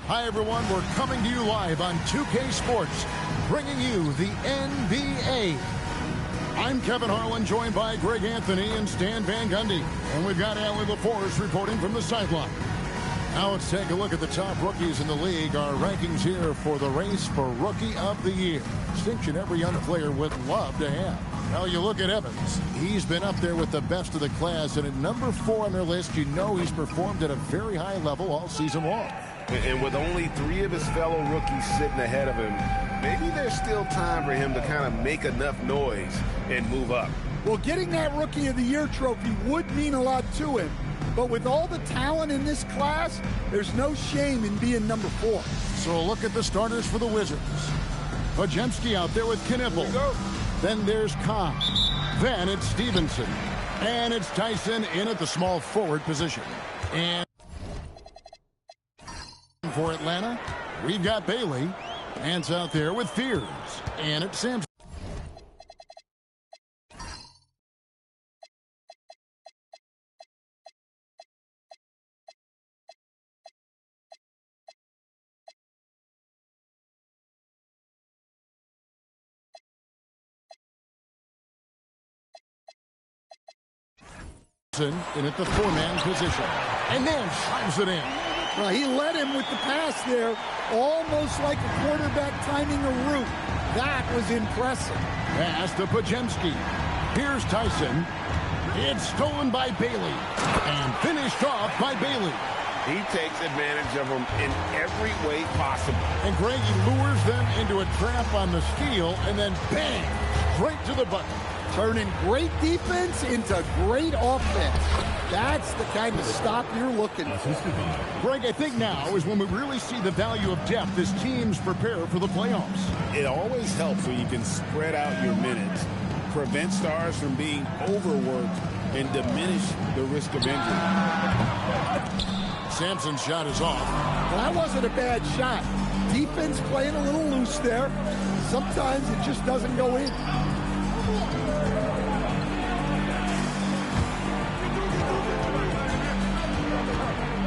Hi, everyone. We're coming to you live on 2K Sports, bringing you the NBA. I'm Kevin Harlan, joined by Greg Anthony and Stan Van Gundy. And we've got Allie LaForce reporting from the sideline. Now let's take a look at the top rookies in the league. Our rankings here for the race for Rookie of the Year. Distinction every young player would love to have. Now you look at Evans. He's been up there with the best of the class. And at number 4 on their list, you know he's performed at a very high level all season long. And with only 3 of his fellow rookies sitting ahead of him, maybe there's still time for him to kind of make enough noise and move up. Well, getting that Rookie of the Year trophy would mean a lot to him. But with all the talent in this class, there's no shame in being number 4. So look at the starters for the Wizards. Podziemski out there with Knipple. Then there's Cobb. Then it's Stevenson. And it's Tyson in at the small forward position. And for Atlanta, we've got Bailey. Hands out there with Fears. And it's Sampson. In at the 4-man position. And then drives it in. Well, he led him with the pass there, almost like a quarterback timing a route. That was impressive. Pass to Podziemski. Here's Tyson. It's stolen by Bailey. And finished off by Bailey. He takes advantage of them in every way possible. And Greg, he lures them into a trap on the steal, and then bang, straight to the button. Turning great defense into great offense. That's the kind of stop you're looking for. Greg, I think now is when we really see the value of depth as teams prepare for the playoffs. It always helps when you can spread out your minutes, prevent stars from being overworked, and diminish the risk of injury. Sampson's shot is off. Well, that wasn't a bad shot. Defense playing a little loose there. Sometimes it just doesn't go in.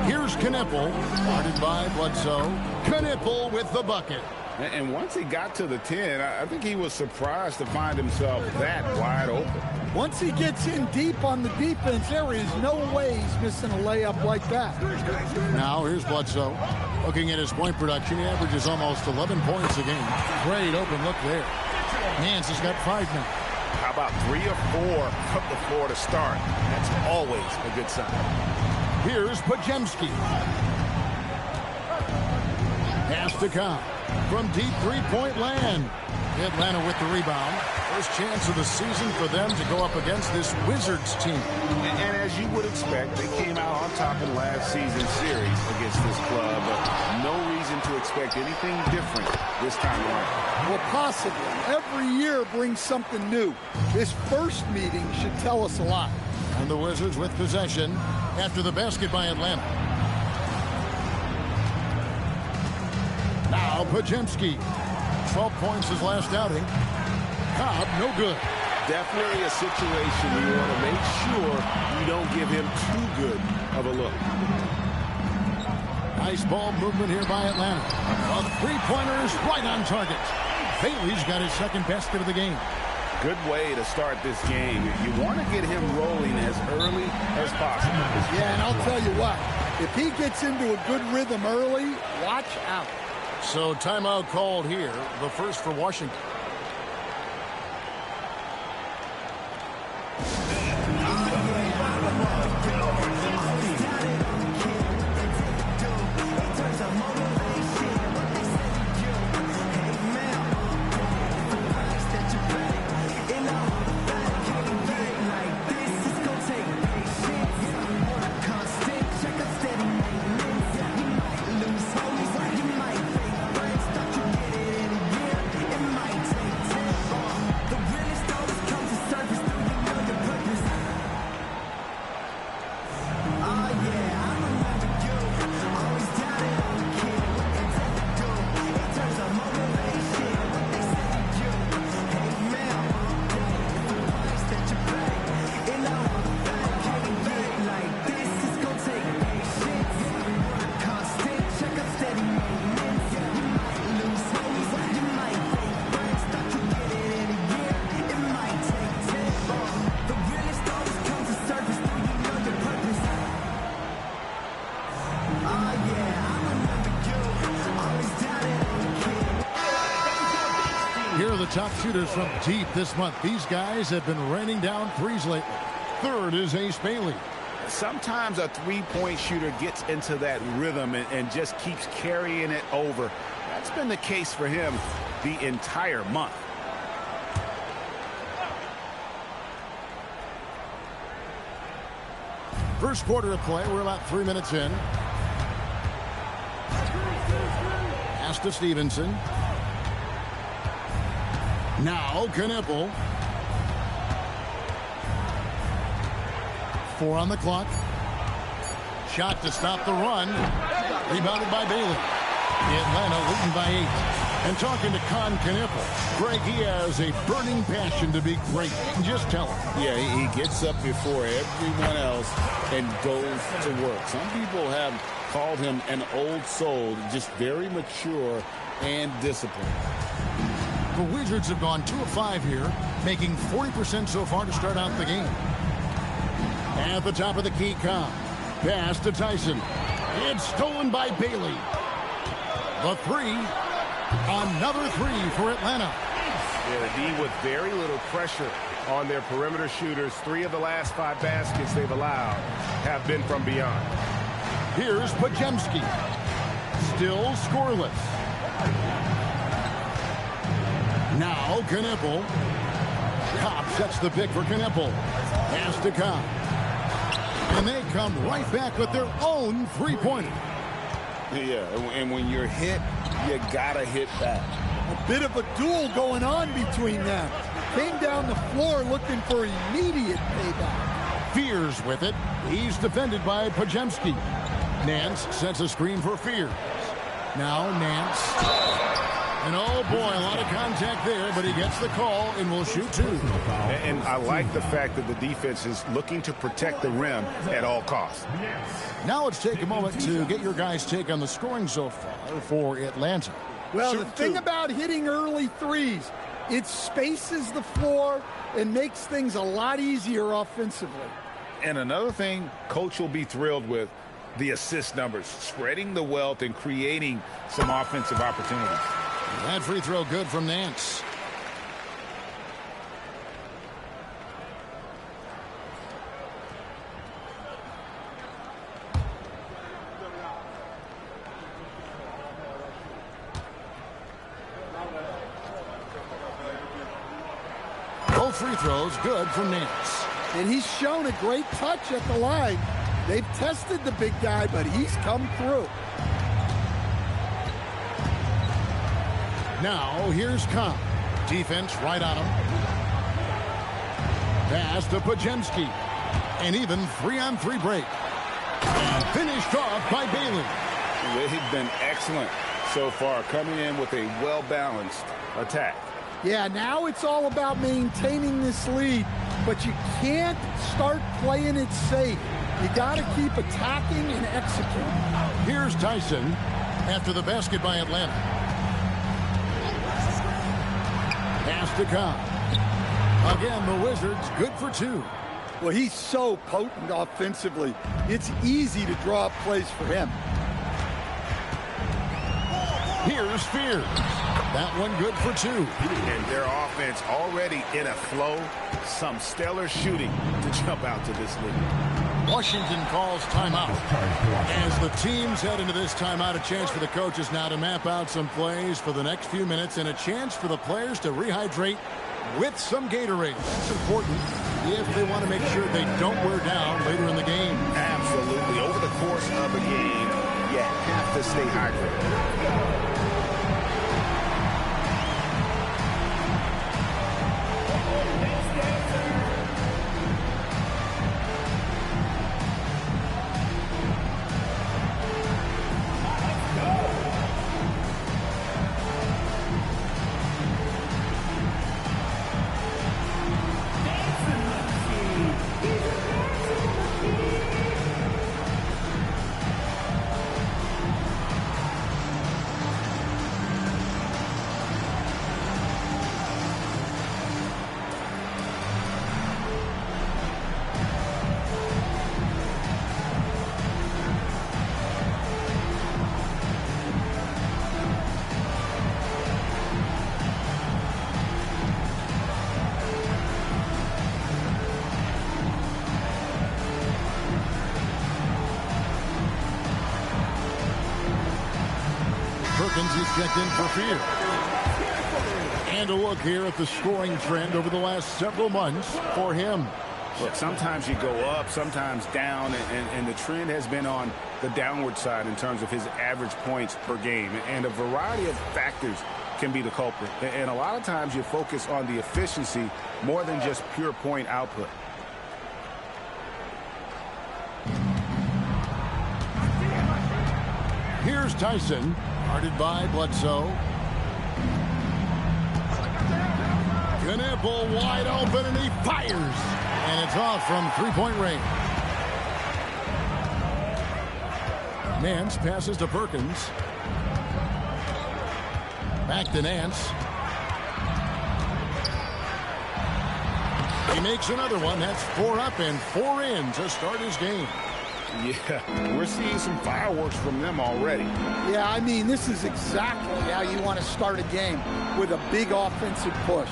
Here's Knipple, guarded by Bledsoe. Knipple with the bucket. And once he got to the 10, I think he was surprised to find himself that wide open. Once he gets in deep on the defense, there is no way he's missing a layup like that. Now here's Bledsoe. Looking at his point production, he averages almost 11 points a game. Great open look there. Nance has got 5 now. How about 3 or 4 from the floor to start? That's always a good sign. Here's Podziemski. Pass to Cobb from deep 3-point land. Atlanta with the rebound. First chance of the season for them to go up against this Wizards team. And as you would expect, they came out on top in last season's series against this club, but no reason to expect anything different this time around. Well, possibly. Every year brings something new. This first meeting should tell us a lot. And the Wizards with possession after the basket by Atlanta. Now Podziemski. 12 points his last outing. Cobb, no good. Definitely a situation you want to make sure you don't give him too good of a look. Nice ball movement here by Atlanta. A 3-pointer is right on target. Bailey's got his second basket of the game. Good way to start this game. You want to get him rolling as early as possible. Yeah, and I'll tell you what. If he gets into a good rhythm early, watch out. So timeout called here. The first for Washington. top shooters from deep this month. These guys have been raining down threes lately. Third is Ace Bailey. Sometimes a three-point shooter gets into that rhythm and just keeps carrying it over. That's been the case for him the entire month. First quarter of play. We're about 3 minutes in. Pass to Stevenson. Now Knippel. 4 on the clock. Shot to stop the run. Rebounded by Bailey. Atlanta leading by 8. And talking to Knippel, Greg, he has a burning passion to be great. Just tell him. Yeah, he gets up before everyone else and goes to work. Some people have called him an old soul, just very mature and disciplined. The Wizards have gone 2 of 5 here, making 40% so far to start out the game. At the top of the key, pass to Tyson. It's stolen by Bailey. The 3. Another 3 for Atlanta. Yeah, the D with very little pressure on their perimeter shooters. 3 of the last 5 baskets they've allowed have been from beyond. Here's Podziemski. Still scoreless. Now Knippel. Cobb sets the pick for Knippel. Pass to Cobb. And they come right back with their own three-pointer. Yeah, and when you're hit, you gotta hit back. A bit of a duel going on between them. Came down the floor looking for immediate payback. Fears with it. He's defended by Podziemski. Nance sets a screen for Fears. Now Nance. And oh boy, a lot of contact there, but he gets the call and will shoot 2. And I like the fact that the defense is looking to protect the rim at all costs. Now let's take a moment to get your guys' take on the scoring so far for Atlanta. Well, the thing about hitting early threes, it spaces the floor and makes things a lot easier offensively. And another thing Coach will be thrilled with, the assist numbers, spreading the wealth and creating some offensive opportunities. That free throw good from Nance. Both free throws good from Nance. And he's shown a great touch at the line. They've tested the big guy, but he's come through. Now, here's Cobb. Defense right on him. Pass to Podziemski. An even 3-on-3 break. And finished off by Bailey. They've been excellent so far, coming in with a well-balanced attack. Yeah, now it's all about maintaining this lead, but you can't start playing it safe. You got to keep attacking and executing. Here's Tyson after the basket by Atlanta. Pass to Cobb. Again, the Wizards good for 2. Well, he's so potent offensively. It's easy to draw up plays for him. Here's Fears. That one good for 2. And their offense already in a flow. Some stellar shooting to jump out to this lead. Washington calls timeout. As the teams head into this timeout, a chance for the coaches now to map out some plays for the next few minutes and a chance for the players to rehydrate with some Gatorade. That's important if they want to make sure they don't wear down later in the game. Absolutely. Over the course of a game, you have to stay hydrated. Perkins, he's checked in for Field. And a look here at the scoring trend over the last several months for him. Look, sometimes you go up, sometimes down, and the trend has been on the downward side in terms of his average points per game. And a variety of factors can be the culprit. And a lot of times you focus on the efficiency more than just pure point output. Here's Tyson, guarded by Bledsoe. Knipple wide open, and he fires. And it's off from three-point range. Nance passes to Perkins. Back to Nance. He makes another one. That's 4 up and 4 in to start his game. Yeah, we're seeing some fireworks from them already. Yeah, I mean, this is exactly how you want to start a game, with a big offensive push.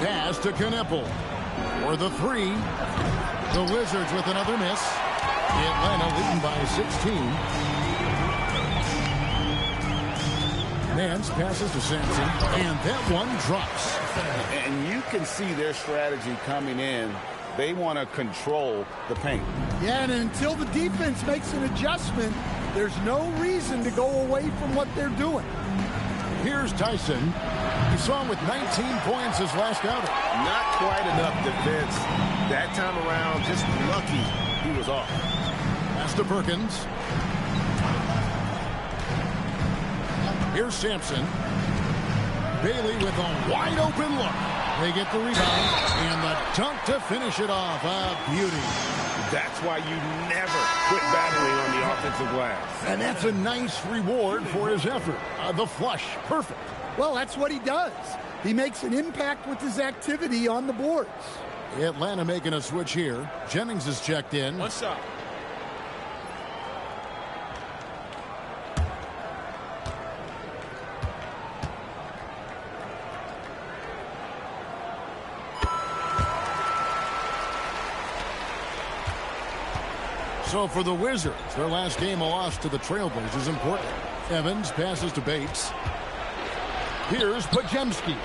Pass to Knipple for the 3. The Wizards with another miss. Atlanta leading by 16. Nance passes to Sampson, and that one drops. And you can see their strategy coming in. They want to control the paint. Yeah, and until the defense makes an adjustment, there's no reason to go away from what they're doing. Here's Tyson. You saw him with 19 points his last outing. Not quite enough defense. That time around, just lucky he was off. Pass to Perkins. Here's Sampson. Bailey with a wide open look. They get the rebound and the dunk to finish it off. A beauty. That's why you never quit battling on the offensive glass. And that's a nice reward for his effort. The flush, perfect. Well, that's what he does. He makes an impact with his activity on the boards. Atlanta making a switch here. Jennings is checked in. What's up? So for the Wizards, their last game a loss to the Trailblazers in Portland. Evans passes to Bates. Here's Podziemski.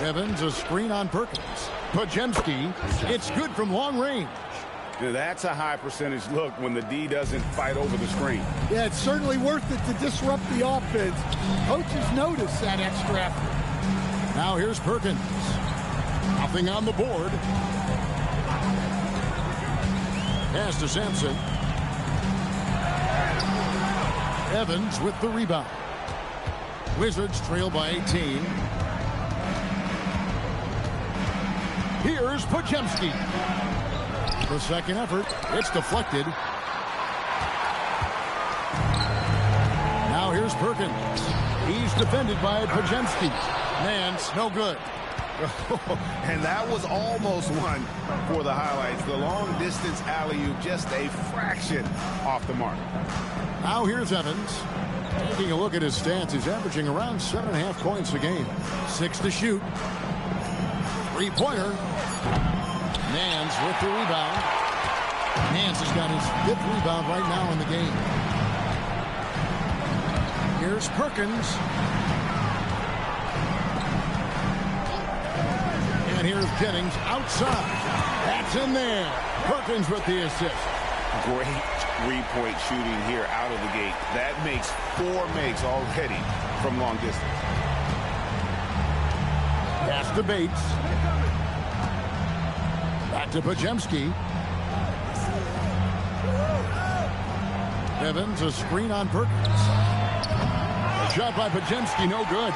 Evans, a screen on Perkins. Podziemski, it's good from long range. That's a high percentage look when the D doesn't fight over the screen. Yeah, it's certainly worth it to disrupt the offense. Coaches notice that extra effort. Now here's Perkins. Nothing on the board. Pass to Sampson. Evans with the rebound. Wizards trail by 18. Here's Podziemski. The second effort. It's deflected. Now here's Perkins. He's defended by Podziemski. Nance, no good. And that was almost one for the highlights. The long-distance alley-oop, just a fraction off the mark. Now here's Evans. Taking a look at his stats, he's averaging around 7.5 points a game. 6 to shoot. Three-pointer. Nance with the rebound. Nance has got his 5th rebound right now in the game. Here's Perkins. And here's Jennings outside. That's in there. Perkins with the assist. Great three-point shooting here out of the gate. That makes 4 makes already from long distance. Pass to Bates. Back to Podziemski. Evans, a screen on Perkins. A shot by Podziemski, no good.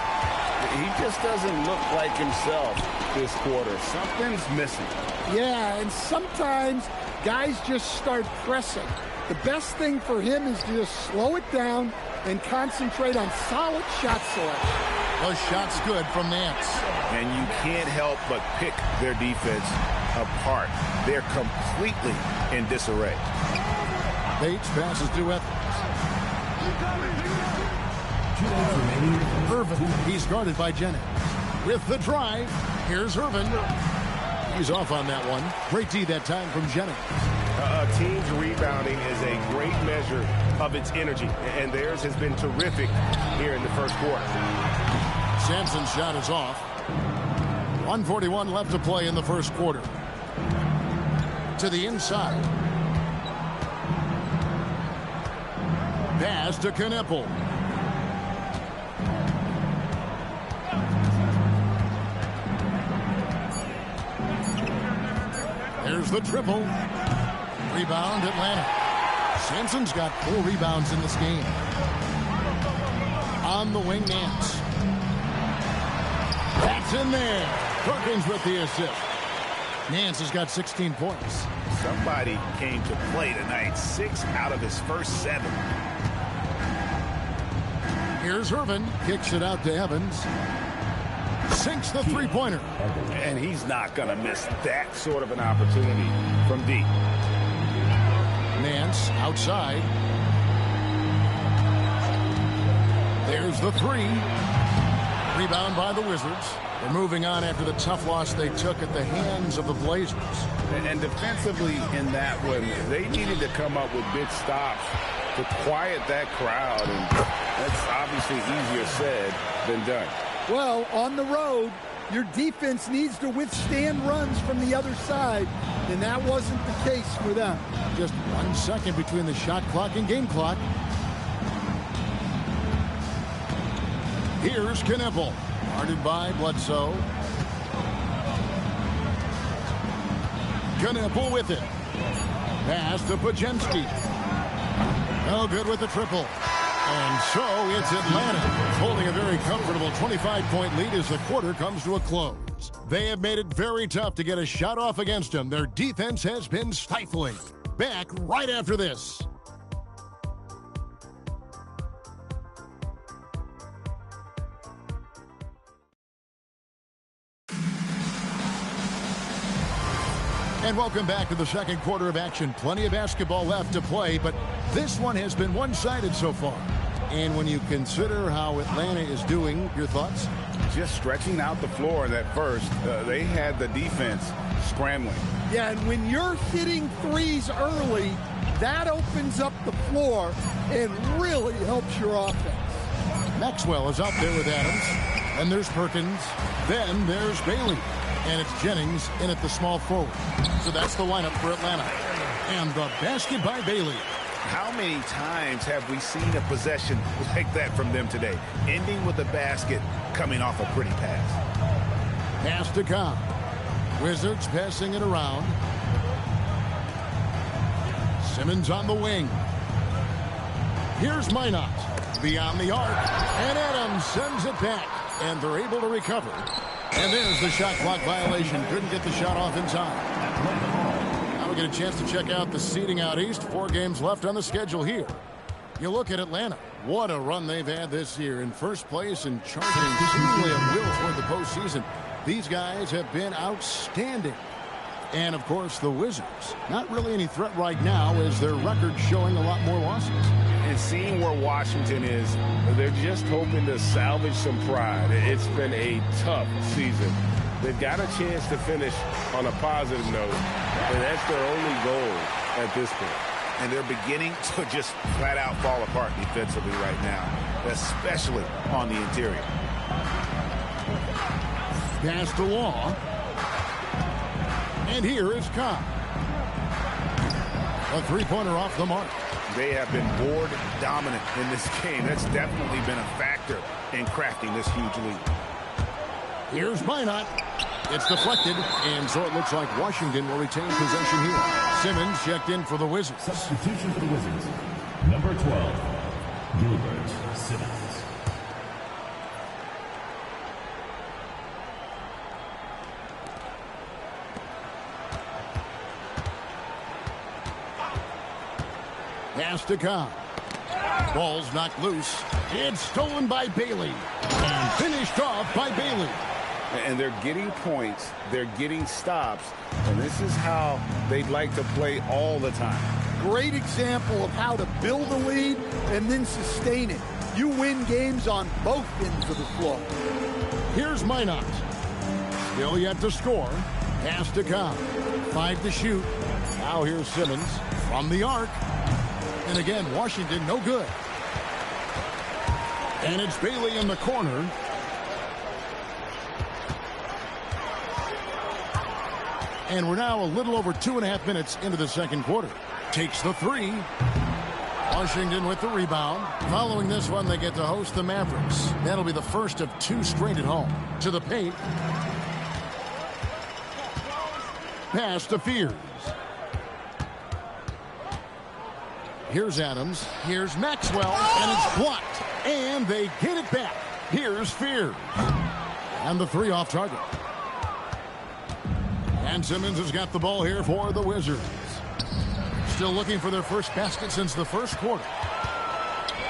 He just doesn't look like himself this quarter. Something's missing. Yeah, and sometimes guys just start pressing. The best thing for him is to just slow it down and concentrate on solid shot selection. The shot's good from Nance. And you can't help but pick their defense apart. They're completely in disarray. Bates passes to Evans. Irvin, he's guarded by Jennings. With the drive, here's Irvin. He's off on that one. Great D that time from Jennings. A team's rebounding is a great measure of its energy, and theirs has been terrific here in the first quarter. Sampson's shot is off. 1:41 left to play in the first quarter. To the inside. Pass to Knipple. There's the triple. Rebound, Atlanta. Sampson's got 4 rebounds in this game. On the wing, Nance. That's in there. Perkins with the assist. Nance has got 16 points. Somebody came to play tonight. 6 out of his first 7. Here's Irvin. Kicks it out to Evans. Sinks the three-pointer. And he's not going to miss that sort of an opportunity from deep. Nance outside. There's the 3. Rebound by the Wizards. They're moving on after the tough loss they took at the hands of the Blazers. And defensively in that one, they needed to come up with big stops to quiet that crowd. And that's obviously easier said than done. Well, on the road, your defense needs to withstand runs from the other side, and that wasn't the case for them. Just 1 second between the shot clock and game clock. Here's Knipple. Guarded by Bledsoe. Knipple with it. Pass to Pajemski. No good with the triple. And so it's Atlanta holding a very comfortable 25-point lead as the quarter comes to a close. They have made it very tough to get a shot off against them. Their defense has been stifling. Back right after this. And welcome back to the second quarter of action. Plenty of basketball left to play, but this one has been one-sided so far. And when you consider how Atlanta is doing, your thoughts? Just stretching out the floor in that first. They had the defense scrambling. Yeah, and when you're hitting threes early, that opens up the floor and really helps your offense. Maxwell is out there with Adams. And there's Perkins. Then there's Bailey. And it's Jennings in at the small forward. So that's the lineup for Atlanta. And the basket by Bailey. How many times have we seen a possession like that from them today? Ending with a basket, coming off a pretty pass. Pass to Cobb. Wizards passing it around. Simmons on the wing. Here's Minot. Beyond the arc. And Adams sends it back. And they're able to recover. And there's the shot clock violation. Couldn't get the shot off in time. Now we get a chance to check out the seeding out east. 4 games left on the schedule here. You look at Atlanta. What a run they've had this year. In first place and charging seemingly at will toward the postseason. These guys have been outstanding. And, of course, the Wizards. Not really any threat right now as their record showing a lot more losses. And seeing where Washington is, they're just hoping to salvage some pride. It's been a tough season. They've got a chance to finish on a positive note, and that's their only goal at this point. And they're beginning to just flat-out fall apart defensively right now, especially on the interior. Pass to Law. And here is Cobb. A three-pointer off the mark. They have been board dominant in this game. That's definitely been a factor in crafting this huge lead. Here's Minot. It's deflected, and so it looks like Washington will retain possession here. Simmons checked in for the Wizards. Substitution for the Wizards. Number 12, Gilbert Simmons. Pass to Cobb. Ball's knocked loose. It's stolen by Bailey. And finished off by Bailey. And they're getting points. They're getting stops. And this is how they'd like to play all the time. Great example of how to build a lead and then sustain it. You win games on both ends of the floor. Here's Minot. Still yet to score. Pass to Cobb. 5 to shoot. Now here's Simmons from the arc. And again, Washington no good. And it's Bailey in the corner. And we're now a little over 2.5 minutes into the second quarter. Takes the three. Washington with the rebound. Following this one, they get to host the Mavericks. That'll be the first of 2 straight at home. To the paint. Pass to Fears. Here's Adams. Here's Maxwell. And it's blocked. And they get it back. Here's Fears. And the three off target. And Simmons has got the ball here for the Wizards. Still looking for their first basket since the first quarter.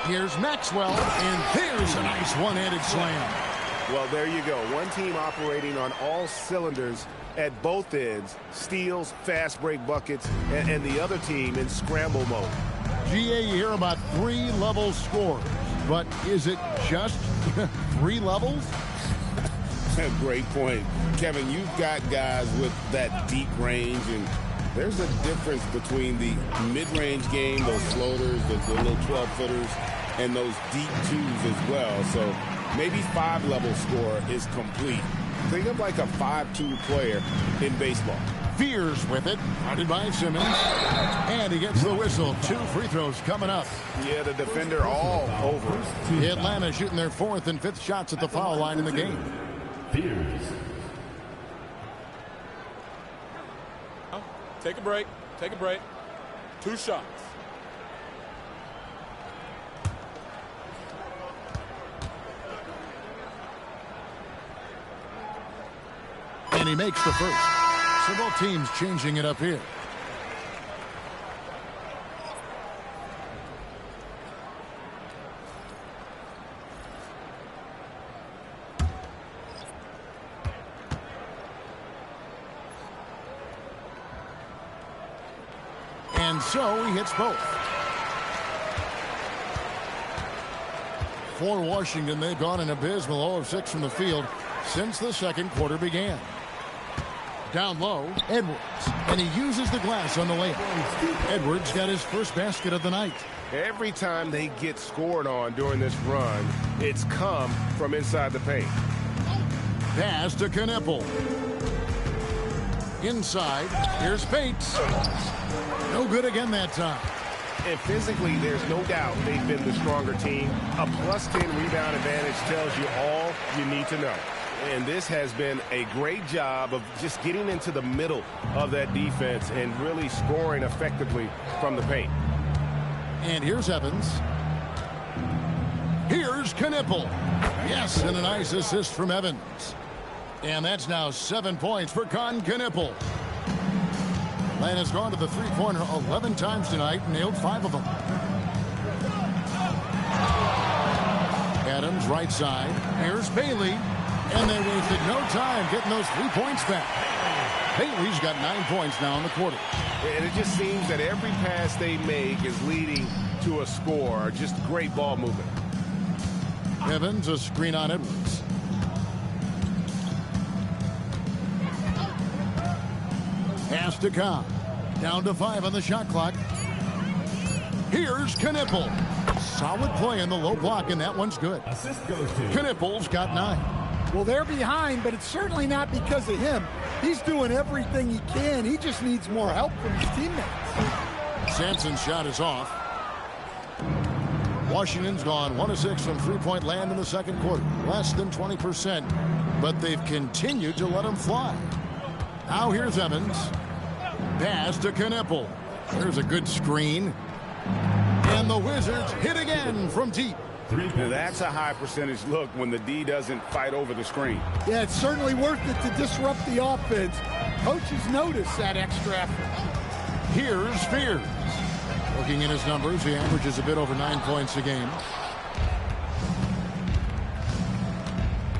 Here's Maxwell, and there's a nice one-handed slam. Well, there you go. One team operating on all cylinders at both ends. Steals, fast break buckets, and the other team in scramble mode. GA, you hear about 3-level scores. But is it just 3 levels? Great point. Kevin, you've got guys with that deep range, and there's a difference between the mid-range game, those floaters, the little 12-footers, and those deep twos as well. So maybe 5-level score is complete. Think of like a 5-2 player in baseball. Fears with it, guarded by Simmons, and he gets the whistle. 2 free throws coming up. Yeah, the defender all over. Atlanta shooting their 4th and 5th shots at the foul line in the game. Fears. Take a break. Take a break. 2 shots. And he makes the first. So both teams changing it up here. And so he hits both. For Washington, they've gone an abysmal 0 of 6 from the field since the second quarter began. Down low, Edwards, and he uses the glass on the layup. Edwards got his first basket of the night. Every time they get scored on during this run, it's come from inside the paint. Pass to Knippel. Inside, here's Bates. No good again that time. And physically, there's no doubt they've been the stronger team. A +10 rebound advantage tells you all you need to know. And this has been a great job of just getting into the middle of that defense and really scoring effectively from the paint. And here's Evans. Here's Knippel. Yes, and a nice assist from Evans. And that's now 7 points for Knippel. Atlanta's gone to the three-pointer 11 times tonight and nailed 5 of them. Adams right side. Here's Bailey. And they wasted no time getting those 3 points back. Bailey's got 9 points now in the quarter. And it just seems that every pass they make is leading to a score. Just great ball movement. Evans, a screen on Edwards. Pass to Cobb. Down to 5 on the shot clock. Here's Knippel. Solid play in the low block, and that one's good. Assist goes to Knippel's got 9. Well, they're behind, but it's certainly not because of him. He's doing everything he can. He just needs more help from his teammates. Sampson's shot is off. Washington's gone 1 of 6 from three-point land in the second quarter. Less than 20%, but they've continued to let him fly. Now here's Evans. Pass to Knippel. There's a good screen. And the Wizards hit again from deep. Now that's a high percentage look when the D doesn't fight over the screen. Yeah, it's certainly worth it to disrupt the offense. Coaches notice that extra effort. Here's Fears. Looking at his numbers, he averages a bit over 9 points a game.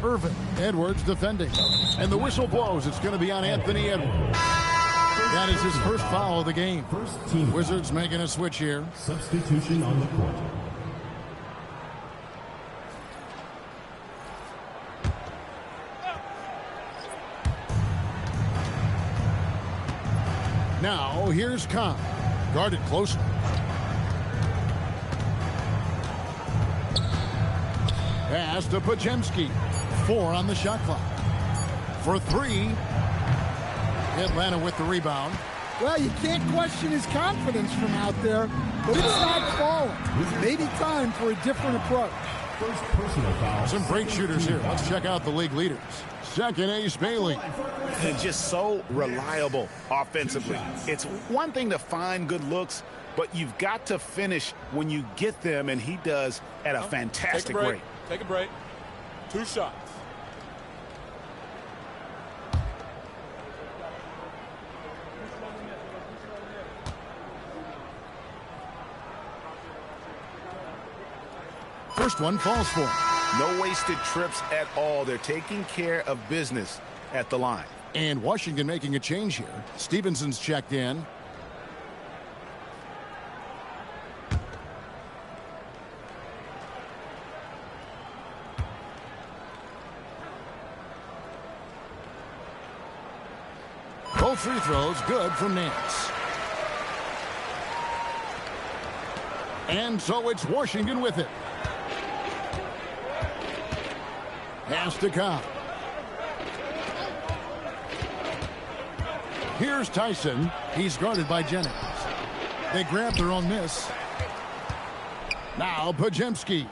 Irvin, Edwards defending. And the whistle blows. It's going to be on Anthony Edwards. That is his first foul of the game. first team. Wizards making a switch here. Substitution on the court. Now, here's Kahn. Guarded closely. Pass to Pajemski. 4 on the shot clock. For 3. Atlanta with the rebound. Well, you can't question his confidence from out there, but it's not falling. Maybe time for a different approach. First personal foul. Some great shooters here. Let's check out the league leaders. Second, Ace Bailey. And just so reliable offensively. It's one thing to find good looks, but you've got to finish when you get them, and he does at a fantastic rate. Take a break. 2 shots. First one falls for him. No wasted trips at all. They're taking care of business at the line. And Washington making a change here. Stevenson's checked in. Both free throws good from Nance. And so it's Washington with it. Pass to Kahn. Here's Tyson. He's guarded by Jennings. They grab their own miss. Now Pajemski.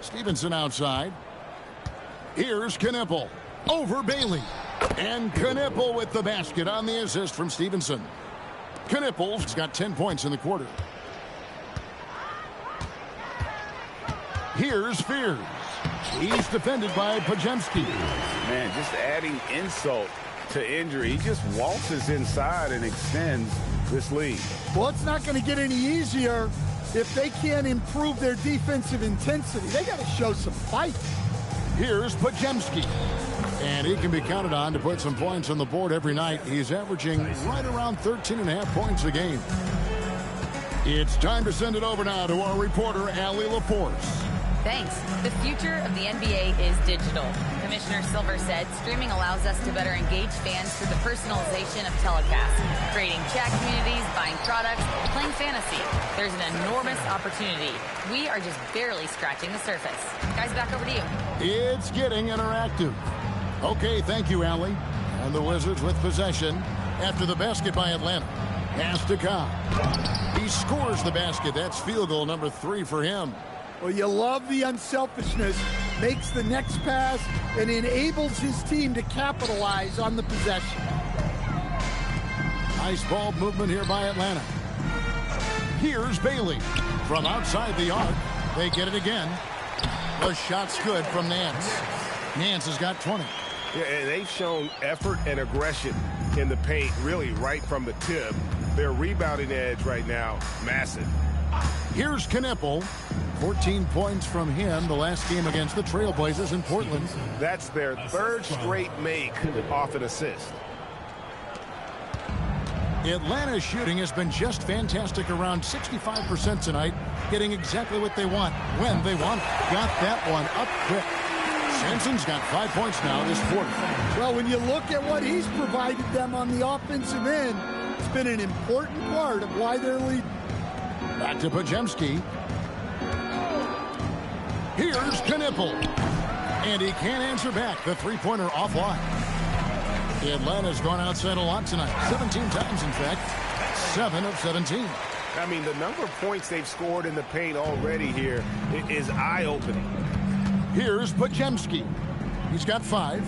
Stevenson outside. Here's Knipple. Over Bailey. And Knipple with the basket on the assist from Stevenson. Knipple's got 10 points in the quarter. Here's Fears. He's defended by Pajemski. Man, just adding insult to injury. He just waltzes inside and extends this lead. Well, it's not going to get any easier if they can't improve their defensive intensity. They got to show some fight. Here's Pajemski. And he can be counted on to put some points on the board every night. He's averaging right around 13.5 points a game. It's time to send it over now to our reporter, Allie LaForce. Thanks. The future of the NBA is digital. Commissioner Silver said streaming allows us to better engage fans through the personalization of telecasts, creating chat communities, buying products, playing fantasy. There's an enormous opportunity. We are just barely scratching the surface. Guys, back over to you. It's getting interactive. Okay, thank you, Allie. And the Wizards with possession after the basket by Atlanta. Pass to Kahn. He scores the basket. That's field goal number 3 for him. Well, you love the unselfishness, makes the next pass, and enables his team to capitalize on the possession. Nice ball movement here by Atlanta. Here's Bailey. From outside the arc, they get it again. The shot's good from Nance. Nance has got 20. Yeah, and they've shown effort and aggression in the paint, really right from the tip. Their rebounding edge right now, massive. Here's Knipple. 14 points from him the last game against the Trailblazers in Portland. That's their 3rd straight make off an assist. Atlanta's shooting has been just fantastic, around 65% tonight, getting exactly what they want when they want it. Got that one up quick. Sampson's got 5 points now this quarter. Well, when you look at what he's provided them on the offensive end, it's been an important part of why they're leading. Back to Pajemski. Here's Knipple. And he can't answer back. The three-pointer offline. Atlanta's gone outside a lot tonight. 17 times, in fact. 7 of 17. I mean, the number of points they've scored in the paint already here is eye-opening. Here's Pajemski. He's got 5.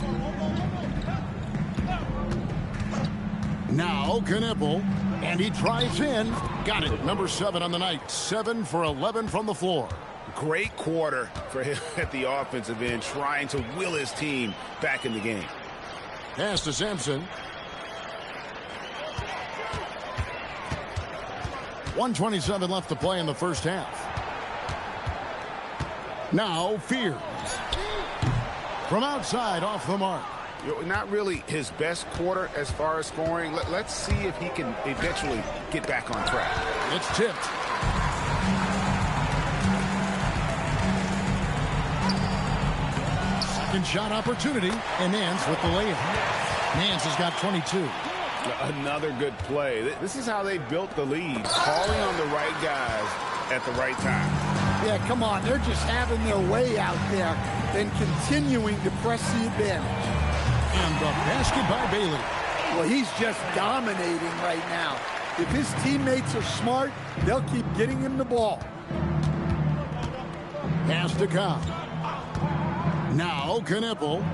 Now Knipple. And he drives in. Got it. Number 7 on the night. 7 for 11 from the floor. Great quarter for him at the offensive end, trying to will his team back in the game. Pass to Sampson. 1:27 left to play in the first half. Now Fears. From outside, off the mark. Not really his best quarter as far as scoring. Let's see if he can eventually get back on track. It's tipped. Second shot opportunity, and Nance with the layup. Nance has got 22. Another good play. This is how they built the lead, calling on the right guys at the right time. Yeah, come on. They're just having their way out there and continuing to press the advantage. And the basket by Bailey. Well, he's just dominating right now. If his teammates are smart, they'll keep getting him the ball. Pass to Cobb. Now Knippel.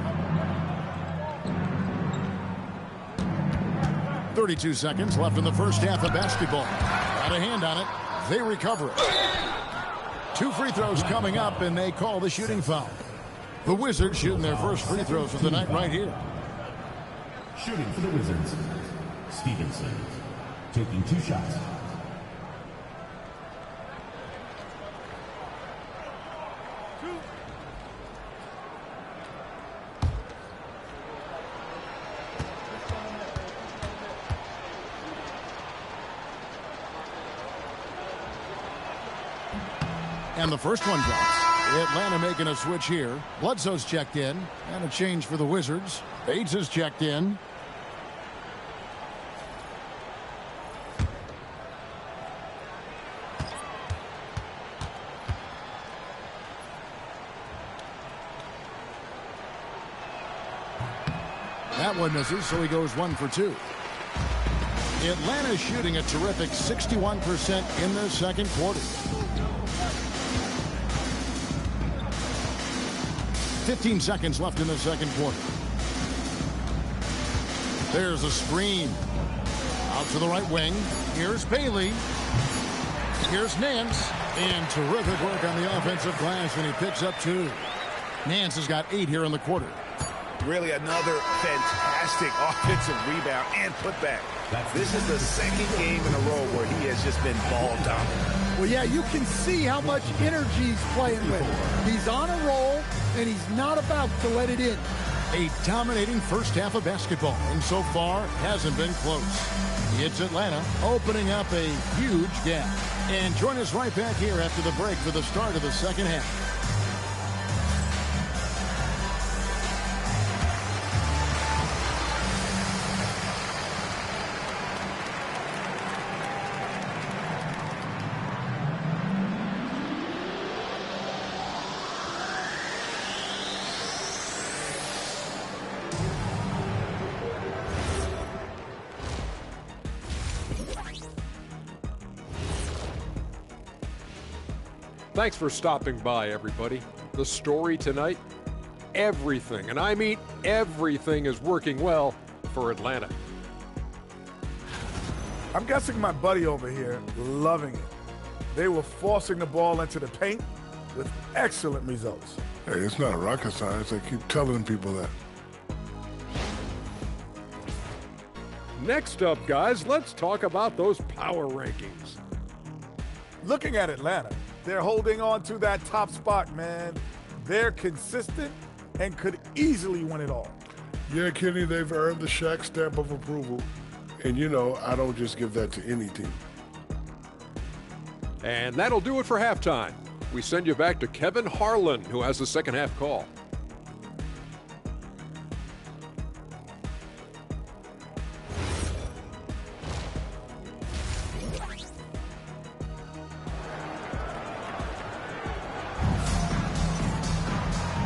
32 seconds left in the first half of basketball. Got a hand on it. They recover it. 2 free throws coming up, and they call the shooting foul. The Wizards shooting their first free throws of the night right here. Shooting for the Wizards, Stevenson, taking 2 shots. And the first one drops. Atlanta making a switch here. Bledsoe's checked in. And a change for the Wizards. Bates is checked in. That one misses, so he goes 1 for 2. Atlanta shooting a terrific 61% in the second quarter. 15 seconds left in the second quarter. There's a screen. Out to the right wing. Here's Bailey. Here's Nance. And terrific work on the offensive glass, and he picks up 2. Nance has got 8 here in the quarter. Really another fantastic offensive rebound and putback. This is the second game in a row where he has just been ball dominant. Well, yeah, you can see how much energy he's playing with. He's on a roll, and he's not about to let it in. A dominating first half of basketball, and so far hasn't been close. It's Atlanta opening up a huge gap. And join us right back here after the break for the start of the second half. Thanks for stopping by, everybody. The story tonight, everything, and I mean everything, is working well for Atlanta. I'm guessing my buddy over here loving it. They were forcing the ball into the paint with excellent results. Hey, it's not rocket science. I keep telling people that. Next up, guys, let's talk about those power rankings. Looking at Atlanta, they're holding on to that top spot, man. They're consistent and could easily win it all. Yeah, Kenny, they've earned the Shaq stamp of approval. And, you know, I don't just give that to any team. And that'll do it for halftime. We send you back to Kevin Harlan, who has the second half call.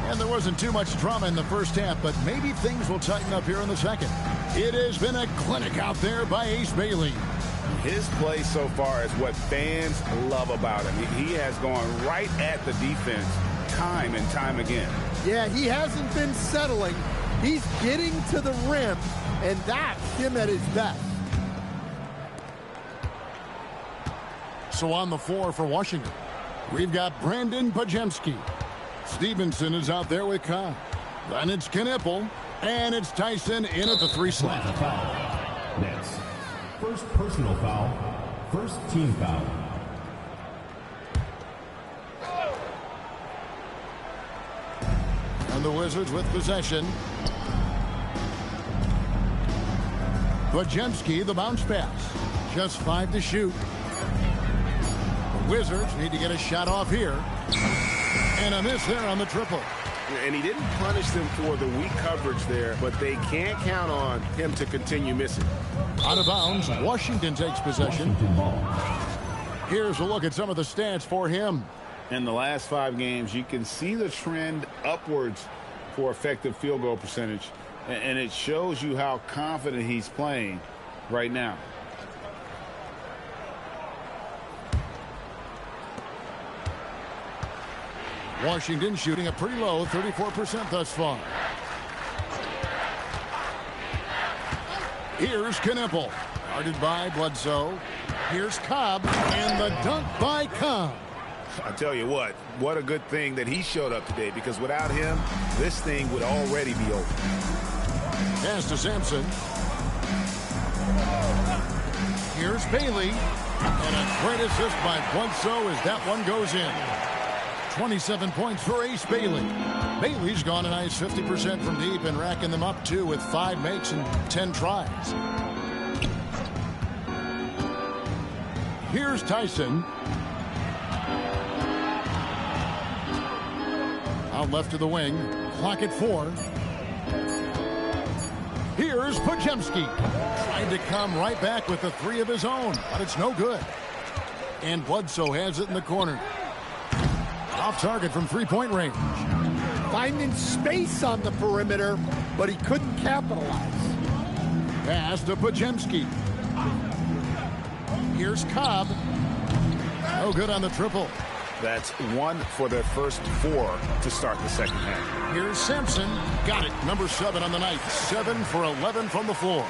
And there wasn't too much drama in the first half, but maybe things will tighten up here in the second. It has been a clinic out there by Ace Bailey. His play so far is what fans love about him. He has gone right at the defense time and time again. Yeah, he hasn't been settling. He's getting to the rim, and that's him at his best. So on the floor for Washington, we've got Brandon Pajemski. Stevenson is out there with Cobb. Then it's Knippel, and it's Tyson in at the 3 slot. Nets. First personal foul. First team foul. And the Wizards with possession. Pajemski, the bounce pass. Just 5 to shoot. The Wizards need to get a shot off here. And a miss there on the triple. And he didn't punish them for the weak coverage there, but they can't count on him to continue missing. Out of bounds, Washington takes possession. Here's a look at some of the stats for him. In the last 5 games, you can see the trend upwards for effective field goal percentage, and it shows you how confident he's playing right now. Washington shooting a pretty low 34% thus far. Here's Knippel, guarded by Bledsoe. Here's Cobb, and the dunk by Cobb. I tell you what a good thing that he showed up today, because without him, this thing would already be over. Pass to Sampson. Here's Bailey, and a great assist by Bledsoe as that one goes in. 27 points for Ace Bailey. Bailey's gone a nice 50% from deep and racking them up too with 5 makes and 10 tries. Here's Tyson. Out left to the wing. Clock at 4. Here's Podziemski. Tried to come right back with the 3 of his own, but it's no good. And Bledsoe has it in the corner. Off target from 3-point range. Finding space on the perimeter, but he couldn't capitalize. Pass to Podziemski. Here's Cobb. No good on the triple. That's 1 for their first 4 to start the second half. Here's Sampson. Got it. Number 7 on the night. 7 for 11 from the floor.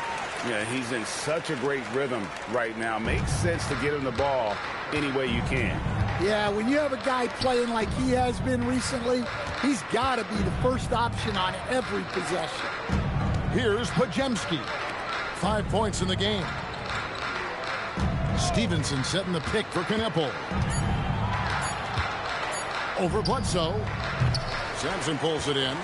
Yeah, he's in such a great rhythm right now. Makes sense to get him the ball any way you can. Yeah, when you have a guy playing like he has been recently, he's got to be the first option on every possession. Here's Podziemski. 5 points in the game. Stevenson setting the pick for Knippel. Over Bledsoe. Sampson pulls it in.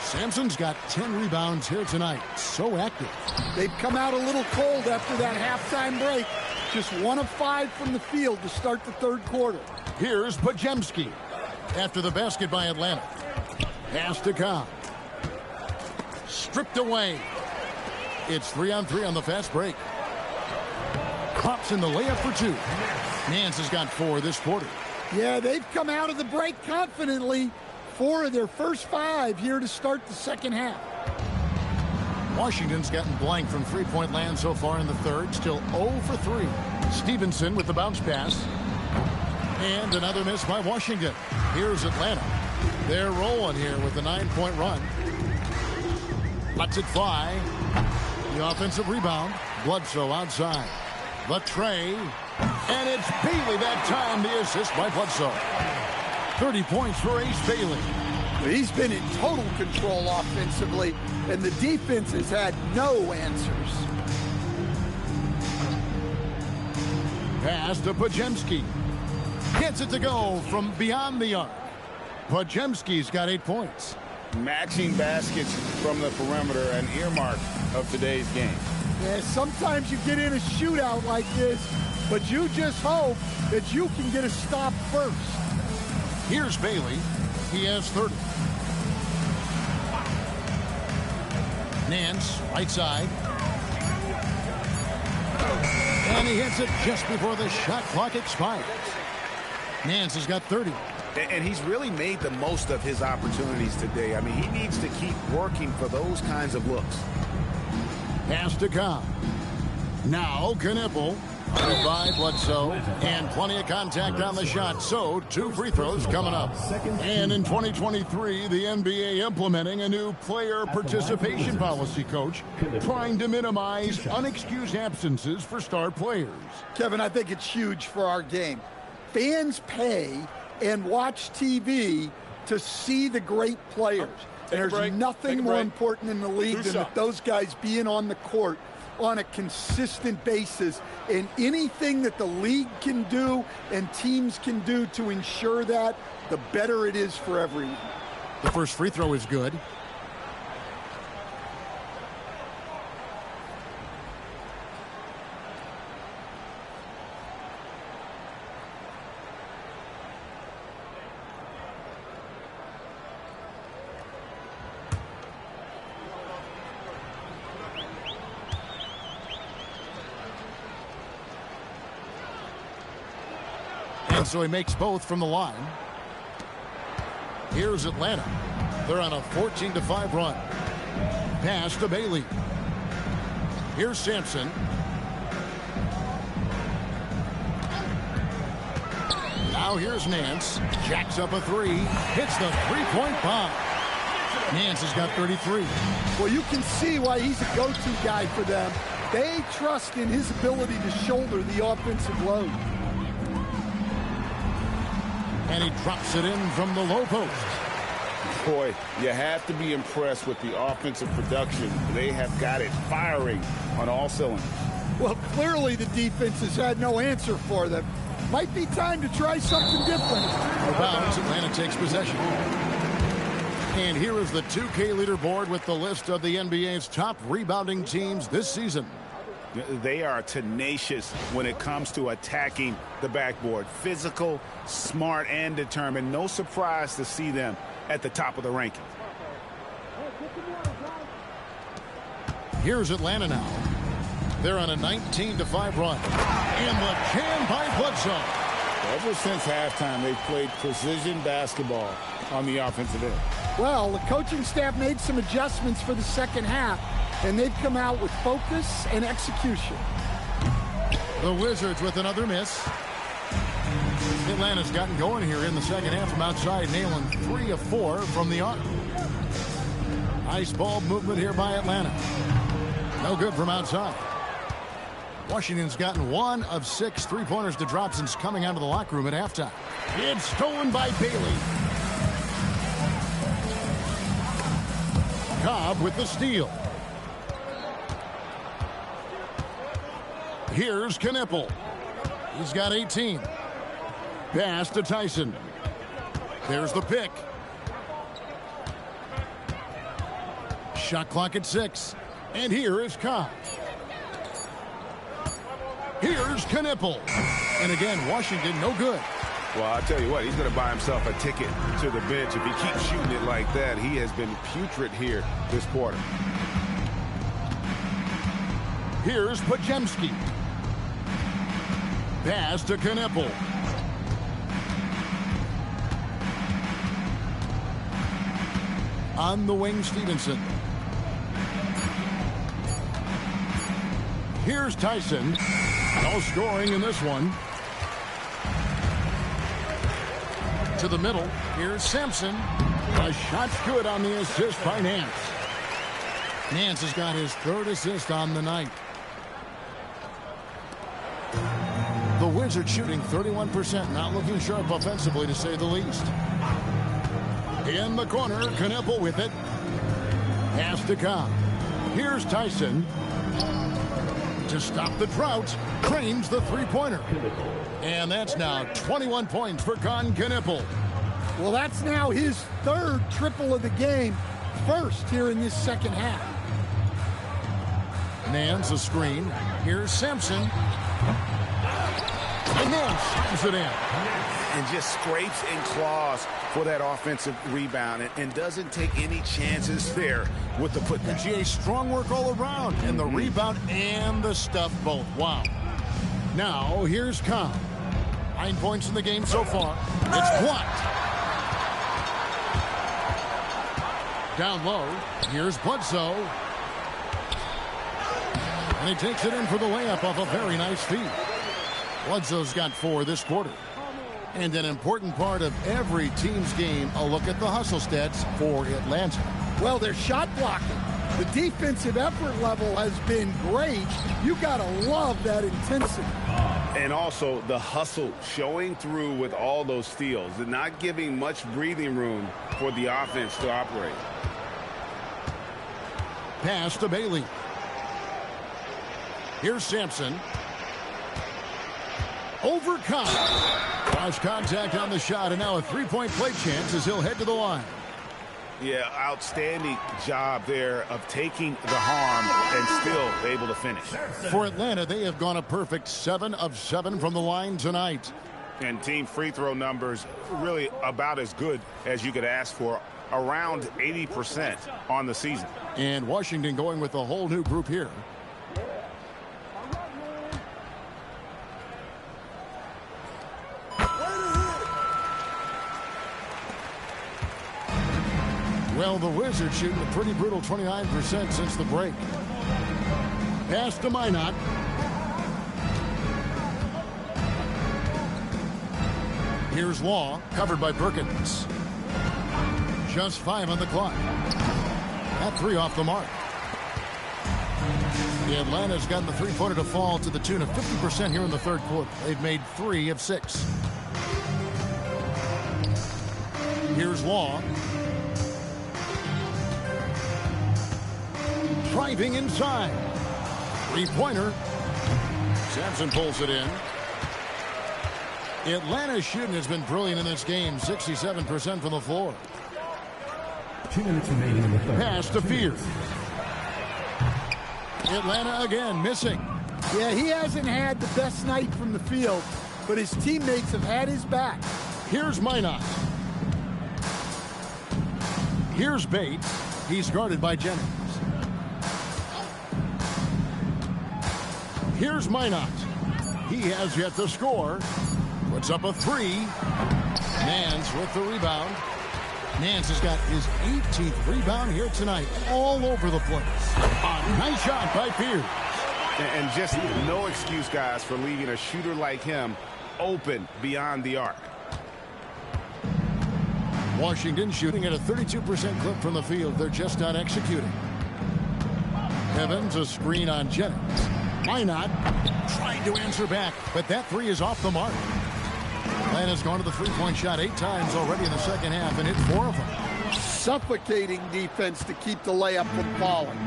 Sampson's got 10 rebounds here tonight. So active. They've come out a little cold after that halftime break. Just 1 of 5 from the field to start the third quarter. Here's Podziemski. After the basket by Atlanta. Pass to Cobb. Stripped away. It's 3-on-3 on the fast break. Pops in the layup for 2. Nance has got 4 this quarter. Yeah, they've come out of the break confidently. 4 of their first 5 here to start the second half. Washington's gotten blank from 3-point land so far in the third. Still 0 for 3. Stevenson with the bounce pass. And another miss by Washington. Here's Atlanta. They're rolling here with a 9-point run. Lets it fly. The offensive rebound. Bledsoe outside. The tray. And it's Bailey that time. The assist by Bledsoe. 30 points for Ace Bailey. He's been in total control offensively, and the defense has had no answers. Pass to Podziemski. Gets it to go from beyond the arc. Podziemski's got 8 points. Matching baskets from the perimeter, an earmark of today's game. Yeah, sometimes you get in a shootout like this, but you just hope that you can get a stop first. Here's Bailey. He has 30. Nance, right side. And he hits it just before the shot clock expires. Nance has got 30. And he's really made the most of his opportunities today. I mean, he needs to keep working for those kinds of looks. Pass to Cobb. Now Knippel. By Bledsoe, and plenty of contact on the shot, so 2 free throws coming up. And in 2023, the NBA implementing a new player participation policy, Coach, trying to minimize unexcused absences for star players. Kevin, I think it's huge for our game. Fans pay and watch TV to see the great players. There's nothing more important in the league than that those guys being on the court on a consistent basis, and anything that the league can do and teams can do to ensure that, the better it is for everyone. The first free throw is good. And so he makes both from the line. Here's Atlanta. They're on a 14-5 run. Pass to Bailey. Here's Sampson. Now here's Nance. Jacks up a three. Hits the three-point bomb. Nance has got 33. Well, you can see why he's a go-to guy for them. They trust in his ability to shoulder the offensive load. And he drops it in from the low post. Boy, you have to be impressed with the offensive production. They have got it firing on all cylinders. Well, clearly the defense has had no answer for them. Might be time to try something different. Bounce, Atlanta takes possession. And here is the 2K leaderboard with the list of the NBA's top rebounding teams this season. They are tenacious when it comes to attacking the backboard. Physical, smart, and determined. No surprise to see them at the top of the rankings. Here's Atlanta now. They're on a 19-5 run. And the jam by Bledsoe. Ever since halftime, they've played precision basketball on the offensive end. Well, the coaching staff made some adjustments for the second half, and they've come out with focus and execution. The Wizards with another miss. Atlanta's gotten going here in the second half from outside, nailing 3 of 4 from the arc. Nice ball movement here by Atlanta. No good from outside. Washington's gotten 1 of 6 three-pointers to drop since coming out of the locker room at halftime. It's stolen by Bailey. Cobb with the steal. Here's Knipple. He's got 18. Pass to Tyson. There's the pick. Shot clock at 6. And here is Cobb. Here's Knipple. And again, Washington no good. Well, I'll tell you what, he's going to buy himself a ticket to the bench. If he keeps shooting it like that, he has been putrid here this quarter. Here's Podziemski. Pass to Knipple. On the wing, Stevenson. Here's Tyson. No scoring in this one. To the middle. Here's Sampson. A shot's good on the assist by Nance. Nance has got his 3rd assist on the night. The Wizards shooting 31%. Not looking sharp offensively, to say the least. In the corner, Knipple with it. Pass to Cobb. Here's Tyson. To stop the drought, Cranes the three-pointer. And that's now 21 points for Con Knipple. Well, that's now his 3rd triple of the game. First here in this second half. Nance a screen. Here's Sampson. And Nance slams it in. And just scrapes and claws for that offensive rebound and doesn't take any chances there with the putback. GA, strong work all around, and the rebound and the stuff both. Wow. Now, here's Cobb. 9 points in the game so far. It's blocked. Down low. Here's Bledsoe. And he takes it in for the layup off a very nice feed. Bledsoe's got 4 this quarter. And an important part of every team's game, a look at the hustle stats for Atlanta. Well, they're shot blocking. The defensive effort level has been great. You got to love that intensity. And also the hustle showing through with all those steals and not giving much breathing room for the offense to operate. Pass to Bailey. Here's Sampson. Over Cobb. Cross contact on the shot, and now a three-point play chance as he'll head to the line. Yeah, outstanding job there of taking the harm and still able to finish. For Atlanta, they have gone a perfect 7 of 7 from the line tonight. And team free throw numbers really about as good as you could ask for, around 80% on the season. And Washington going with a whole new group here. Well, the Wizards shooting a pretty brutal 29% since the break. Pass to Minot. Here's Law, covered by Perkins. Just 5 on the clock. That 3 off the mark. The Atlanta's gotten the three-pointer to fall to the tune of 50% here in the third quarter. They've made 3 of 6. Here's Law. Driving inside. Three-pointer. Sampson pulls it in. Atlanta's shooting has been brilliant in this game. 67% from the floor. 2 minutes remaining in the third. Pass to Fears. Atlanta again missing. Yeah, he hasn't had the best night from the field, but his teammates have had his back. Here's Minot. Here's Bates. He's guarded by Jennings. Here's Minot. He has yet to score. Puts up a 3. Nance with the rebound. Nance has got his 18th rebound here tonight. All over the place. A nice shot by Pierce. And just no excuse, guys, for leaving a shooter like him open beyond the arc. Washington shooting at a 32% clip from the field. They're just not executing. Evans, a screen on Jennings. Minot trying to answer back, but that 3 is off the mark. Atlanta's gone to the three-point shot 8 times already in the second half and hit 4 of them. Suffocating defense to keep the layup from falling.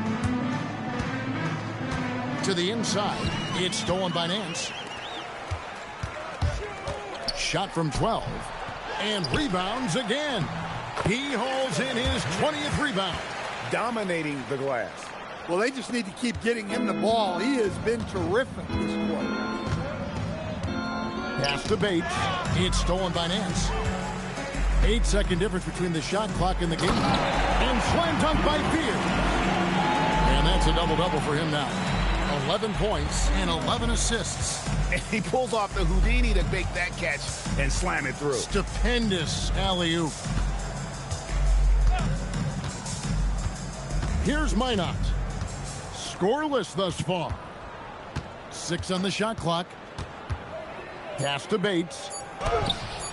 To the inside. It's stolen by Nance. Shot from 12. And rebounds again. He holds in his 20th rebound. Dominating the glass. Well, they just need to keep getting him the ball. He has been terrific this quarter. Pass to Bates. It's stolen by Nance. 8-second difference between the shot clock and the game. And slam dunk by Fears. And that's a double-double for him now. 11 points and 11 assists. And he pulls off the Houdini to make that catch and slam it through. Stupendous alley-oop. Here's Minot. Scoreless thus far. 6 on the shot clock. Pass to Bates.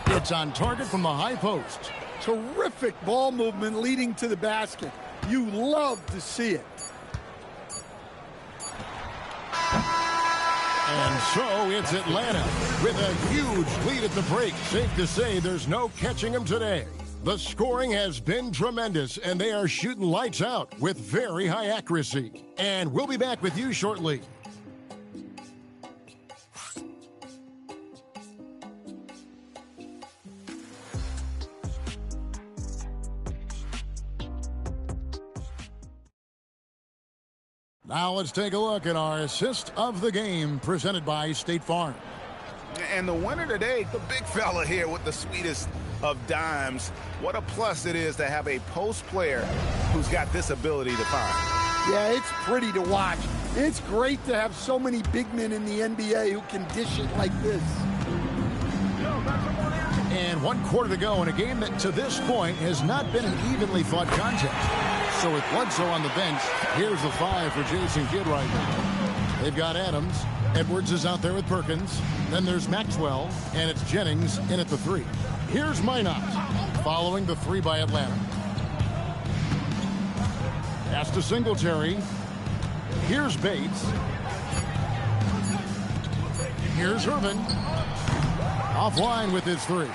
It's on target from the high post. Terrific ball movement leading to the basket. You love to see it. And so it's Atlanta with a huge lead at the break. Safe to say there's no catching them today. The scoring has been tremendous, and they are shooting lights out with very high accuracy. And we'll be back with you shortly. Now let's take a look at our assist of the game presented by State Farm. And the winner today, the big fella here with the sweetest of dimes. What a plus it is to have a post player who's got this ability to find. Yeah, it's pretty to watch. It's great to have so many big men in the NBA who can dish it like this. And 1 quarter to go in a game that to this point has not been an evenly fought contest. So with Bledsoe on the bench, here's the 5 for Jason Kidd right now. They've got Adams. Edwards is out there with Perkins. Then there's Maxwell, and it's Jennings in at the 3. Here's Minot, following the 3 by Atlanta. Pass to Singletary. Here's Bates. Here's Irvin. Offline with his 3.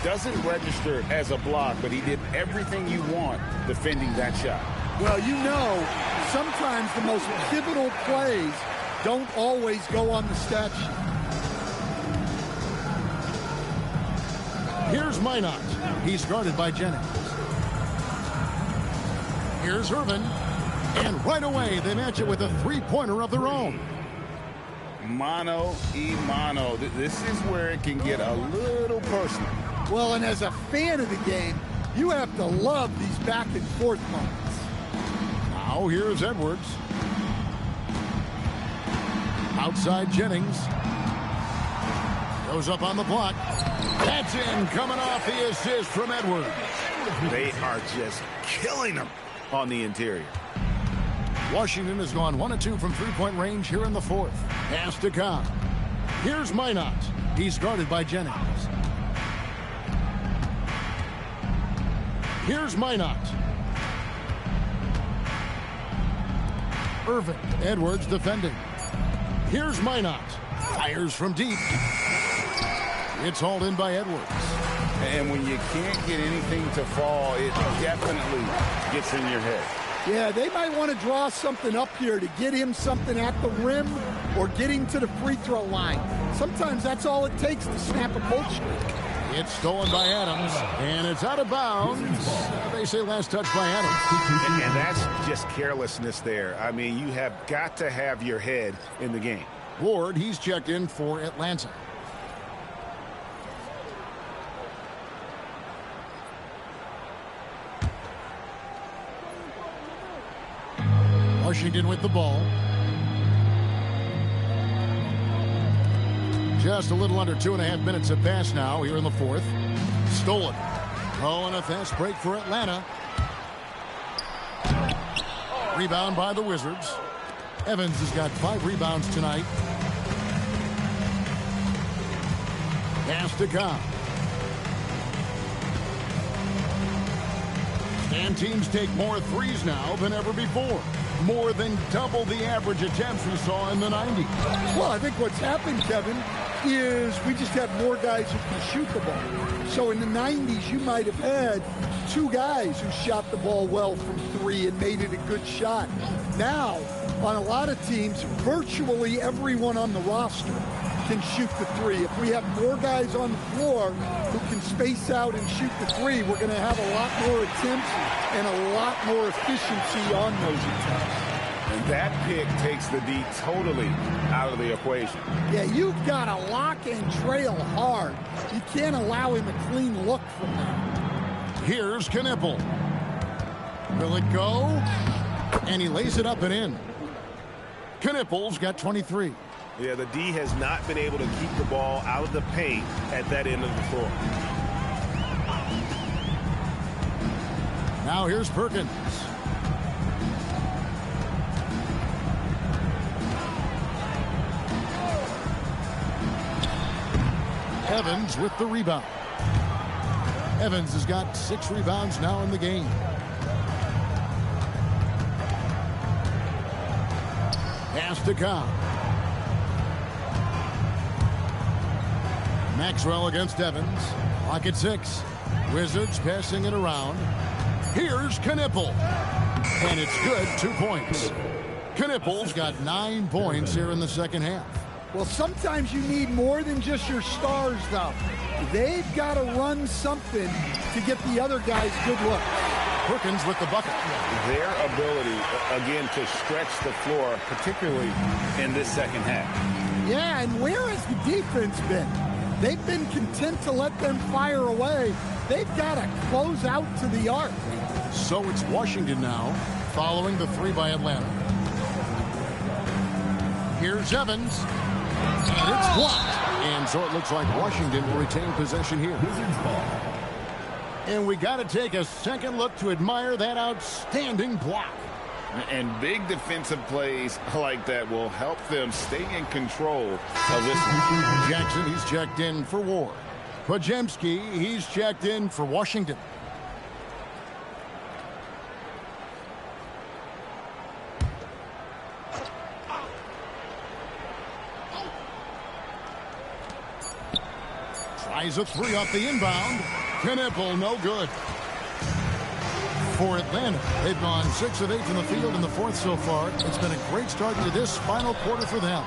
Doesn't register as a block, but he did everything you want defending that shot. Well, you know, sometimes the most pivotal plays don't always go on the stat sheet. Here's Minot. He's guarded by Jennings. Here's Irvin. And right away, they match it with a 3-pointer of their own. Mano y mano. This is where it can get a little personal. Well, and as a fan of the game, you have to love these back and forth moments. Now here's Edwards. Outside Jennings. Goes up on the block. That's in, coming off the assist from Edwards. They are just killing them on the interior. Washington has gone 1 of 2 from three-point range here in the fourth. Pass to Cobb. Here's Minot. He's guarded by Jennings. Here's Minot. Irving. Edwards defending. Here's Minot. Fires from deep. It's hauled in by Edwards. And when you can't get anything to fall, it definitely gets in your head. Yeah, they might want to draw something up here to get him something at the rim or get him to the free throw line. Sometimes that's all it takes to snap a cold streak. It's stolen by Adams, and it's out of bounds. They say last touch by Adams. And that's just carelessness there. I mean, you have got to have your head in the game. Ward, he's checked in for Atlanta. Washington with the ball. Just a little under 2.5 minutes have passed now here in the fourth. Stolen. Oh, and a fast break for Atlanta. Rebound by the Wizards. Evans has got 5 rebounds tonight. Pass to Cobb. And teams take more threes now than ever before. More than double the average attempts we saw in the 90s. Well, I think what's happened, Kevin, is we just have more guys who can shoot the ball. So in the 90s, you might have had 2 guys who shot the ball well from 3 and made it a good shot. Now, on a lot of teams, virtually everyone on the roster can shoot the 3. If we have more guys on the floor who can space out and shoot the 3, we're going to have a lot more attempts and a lot more efficiency on those attempts. And that pick takes the D totally out of the equation. Yeah, you've got to lock and trail hard. You can't allow him a clean look from that. Here's Knipple. Will it go? And he lays it up and in. Knipple's got 23. Yeah, the D has not been able to keep the ball out of the paint at that end of the floor. Now here's Perkins. Evans with the rebound. Evans has got 6 rebounds now in the game. Pass to Cobb. Maxwell against Evans. Clock at 6. Wizards passing it around. Here's Knipple. And it's good. 2 points. Knipple's got 9 points here in the second half. Well, sometimes you need more than just your stars, though. They've got to run something to get the other guys good looks. Perkins with the bucket. Their ability, again, to stretch the floor, particularly in this second half. Yeah, and where has the defense been? They've been content to let them fire away. They've got to close out to the arc. So it's Washington now, following the 3 by Atlanta. Here's Evans. And it's blocked. And so it looks like Washington will retain possession here. And we got to take a second look to admire that outstanding block. And big defensive plays like that will help them stay in control of this one. Jackson, he's checked in for Ward. Podziemski, he's checked in for Washington. Tries a 3 off the inbound. Knipple, no good. For Atlanta, they've gone 6 of 8 from the field in the fourth so far. It's been a great start to this final quarter for them.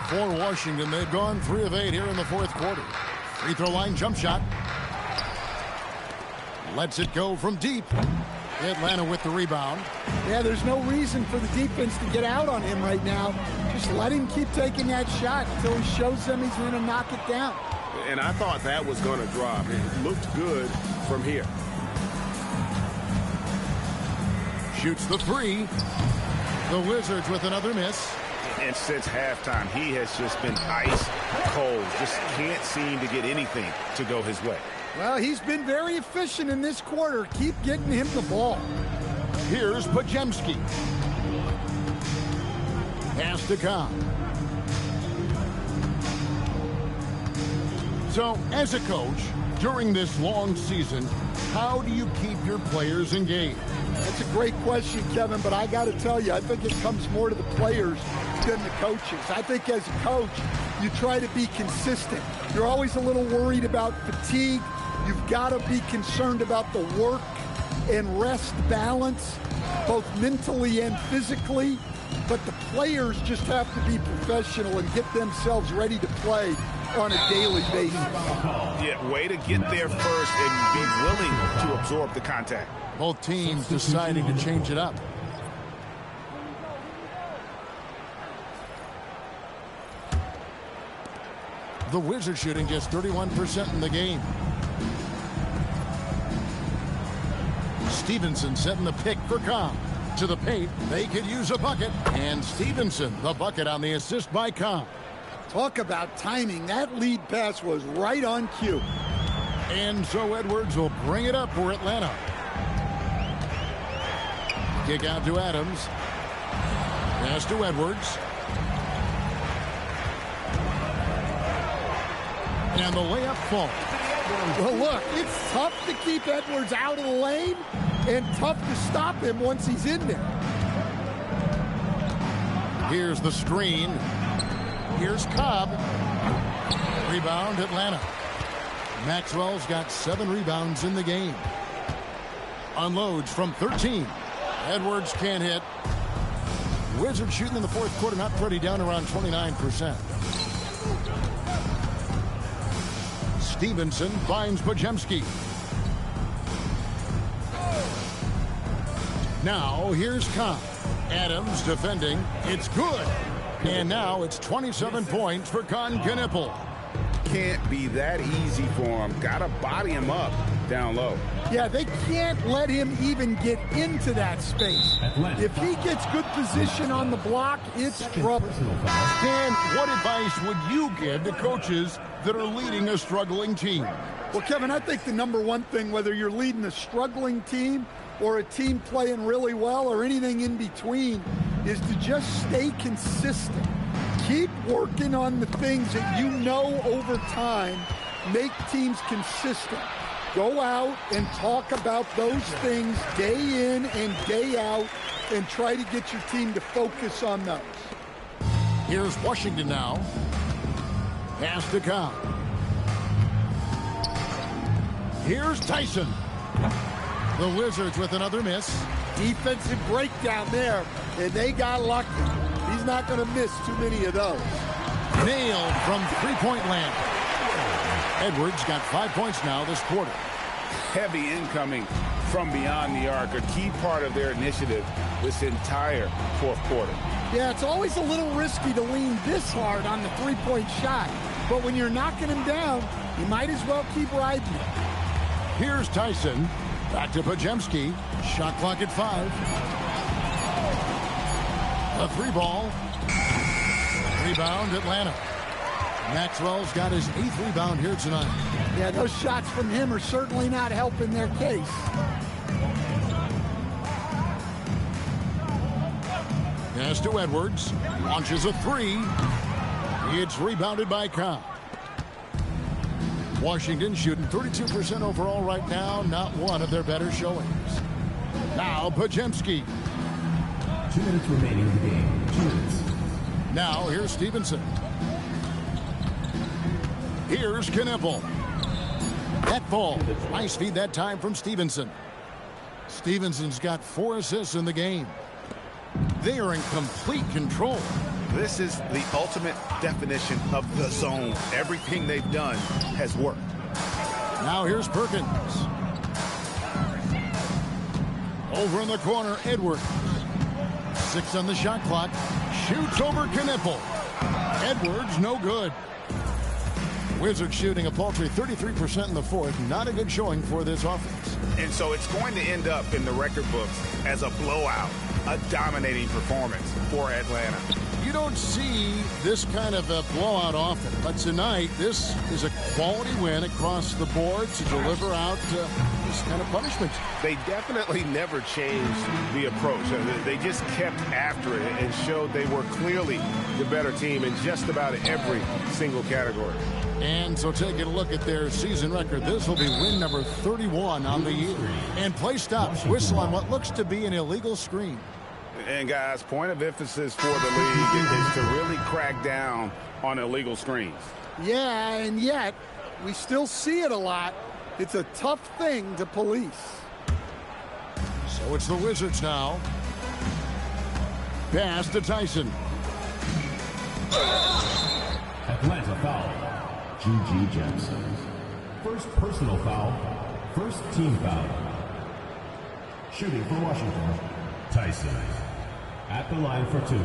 For Washington, they've gone 3 of 8 here in the fourth quarter. Free throw line jump shot. Lets it go from deep. Atlanta with the rebound. Yeah, there's no reason for the defense to get out on him right now. Just let him keep taking that shot until he shows them he's going to knock it down. And I thought that was going to drop. It looked good from here. Shoots the 3. The Wizards with another miss. And since halftime, he has just been ice cold. Just can't seem to get anything to go his way. Well, he's been very efficient in this quarter. Keep getting him the ball. Here's Pajemski. Pass to Cobb. So, as a coach, during this long season, how do you keep your players engaged? That's a great question, Kevin, but I got to tell you, I think it comes more to the players than the coaches. I think as a coach, you try to be consistent. You're always a little worried about fatigue. You've got to be concerned about the work and rest balance, both mentally and physically. But the players just have to be professional and get themselves ready to play on a daily basis. Yeah, way to get there first and be willing to absorb the contact. Both teams deciding to change it up. The Wizards shooting just 31% in the game. Stevenson setting the pick for Cobb. To the paint, they could use a bucket. And Stevenson, the bucket on the assist by Cobb. Talk about timing. That lead pass was right on cue. And so Edwards will bring it up for Atlanta. Kick out to Adams. Pass to Edwards. And the layup falls. Well, look, it's tough to keep Edwards out of the lane and tough to stop him once he's in there. Here's the screen. Here's Cobb. Rebound, Atlanta. Maxwell's got 7 rebounds in the game. Unloads from 13. Edwards can't hit. Wizards shooting in the fourth quarter, not pretty, down around 29%. Stevenson finds Pajemski. Now here's Cobb. Adams defending. It's good. And now it's 27 points for Knippel. Can't be that easy for him. Got to body him up down low. Yeah, they can't let him even get into that space. If he gets good position on the block, it's trouble. Dan, what advice would you give to coaches that are leading a struggling team? Well, Kevin, I think the number one thing, whether you're leading a struggling team or a team playing really well or anything in between, is to just stay consistent. Keep working on the things that you know over time make teams consistent. Go out and talk about those things day in and day out and try to get your team to focus on those. Here's Washington now. Pass to Cobb. Here's Tyson. The Wizards with another miss. Defensive breakdown there, and they got lucky. He's not going to miss too many of those. Nailed from three-point land. Edwards got 5 points now this quarter. Heavy incoming from beyond the arc, a key part of their initiative this entire fourth quarter. Yeah, it's always a little risky to lean this hard on the three-point shot, but when you're knocking him down, you might as well keep riding it. Here's Tyson. Back to Pajemski. Shot clock at 5. A 3-ball. Rebound, Atlanta. Maxwell's got his 8th rebound here tonight. Yeah, those shots from him are certainly not helping their case. Pass to Edwards. Launches a 3. It's rebounded by Cobb. Washington shooting 32% overall right now. Not one of their better showings. Now Pajemski. 2 minutes remaining in the game. 2 minutes. Now here's Stevenson. Here's Knippel. That ball. Nice feed that time from Stevenson. Stevenson's got 4 assists in the game. They are in complete control. This is the ultimate definition of the zone. Everything they've done has worked. Now here's Perkins. Over in the corner, Edwards. 6 on the shot clock. Shoots over Knippel. Edwards, no good. Wizards shooting a paltry 33% in the fourth. Not a good showing for this offense. And so it's going to end up in the record books as a blowout, a dominating performance for Atlanta. You don't see this kind of a blowout often, but tonight this is a quality win across the board to deliver out this kind of punishment. They definitely never changed the approach. They just kept after it and showed they were clearly the better team in just about every single category. And so taking a look at their season record, this will be win number 31 on the year. And play stops, whistle on what looks to be an illegal screen. And guys, point of emphasis for the league is to really crack down on illegal screens. Yeah, and yet we still see it a lot. It's a tough thing to police. So it's the Wizards now. Pass to Tyson. Atlanta foul. G.G. Jackson. First personal foul. First team foul. Shooting for Washington. Tyson. At the line for 2.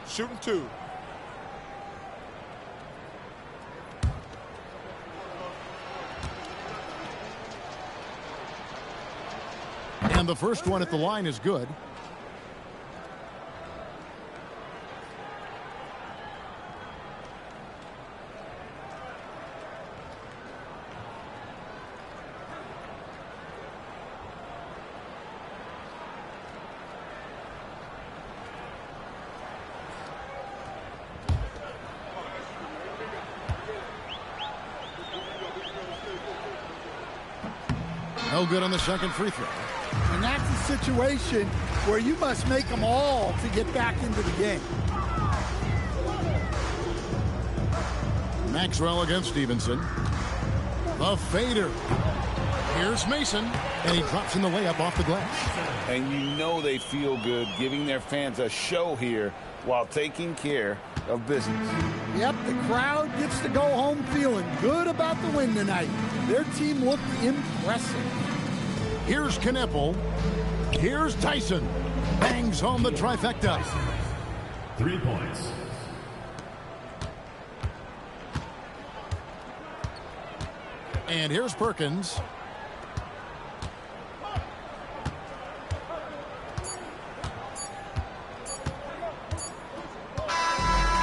Shooting 2. And the first one at the line is good. No good on the second free throw. And that's a situation where you must make them all to get back into the game. Maxwell against Stevenson. The fader. Here's Mason, and he drops in the layup off the glass. And you know they feel good giving their fans a show here while taking care of business. Yep, the crowd gets to go home feeling good about the win tonight. Their team looked impressive. Here's Knipple. Here's Tyson. Bangs home the trifecta. 3 points. And here's Perkins.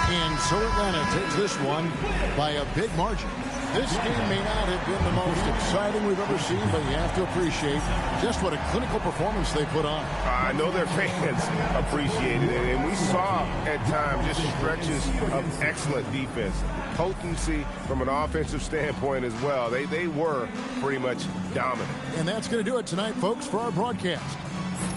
And so Atlanta takes this one by a big margin. This game may not have been the most exciting we've ever seen, but you have to appreciate just what a clinical performance they put on. I know their fans appreciated it, and we saw at times just stretches of excellent defense. Potency from an offensive standpoint as well. They were pretty much dominant. And that's going to do it tonight, folks, for our broadcast.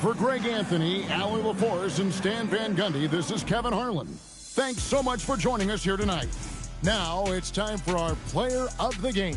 For Greg Anthony, Allie LaForce, and Stan Van Gundy, this is Kevin Harlan. Thanks so much for joining us here tonight. Now it's time for our player of the game.